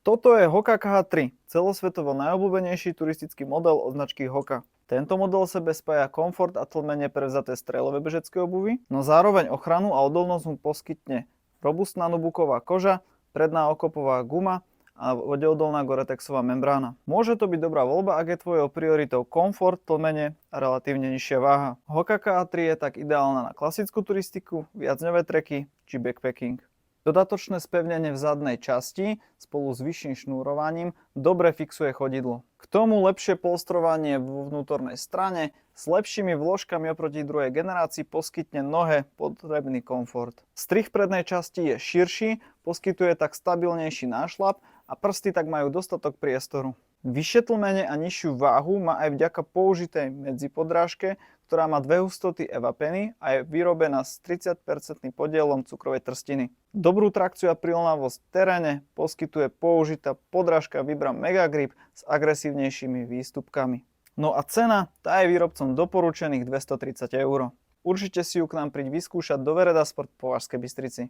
Toto je Hoka KH3, celosvetovo najobľúbenejší turistický model od značky Hoka. Tento model sebe spája komfort a tlmenie prevzaté strelové bežecké obuvy, no zároveň ochranu a odolnosť mu poskytne robustná nubuková koža, predná okopová guma a vodeodolná Gore-Texová membrána. Môže to byť dobrá voľba, ak je tvojou prioritou komfort, tlmenie a relatívne nižšia váha. Hoka KH3 je tak ideálna na klasickú turistiku, viacdňové treky či backpacking. Dodatočné spevnenie v zadnej časti spolu s vyšším šnúrovaním dobre fixuje chodidlo. K tomu lepšie polstrovanie vo vnútornej strane s lepšími vložkami oproti druhej generácii poskytne nohe potrebný komfort. Strih prednej časti je širší, poskytuje tak stabilnejší nášľap a prsty tak majú dostatok priestoru. Vyššie tlmenie a nižšiu váhu má aj vďaka použitej medzipodrážke, ktorá má dve hustoty Eva Penny a je vyrobená s 30% podielom cukrovej trstiny. Dobrú trakciu a prilnavosť v teréne poskytuje použitá podrážka Vibram Mega Grip s agresívnejšími výstupkami. No a cena, tá je výrobcom doporučených 230 €. Určite si ju k nám príď vyskúšať do Vereda Sport po Považskej Bystrici.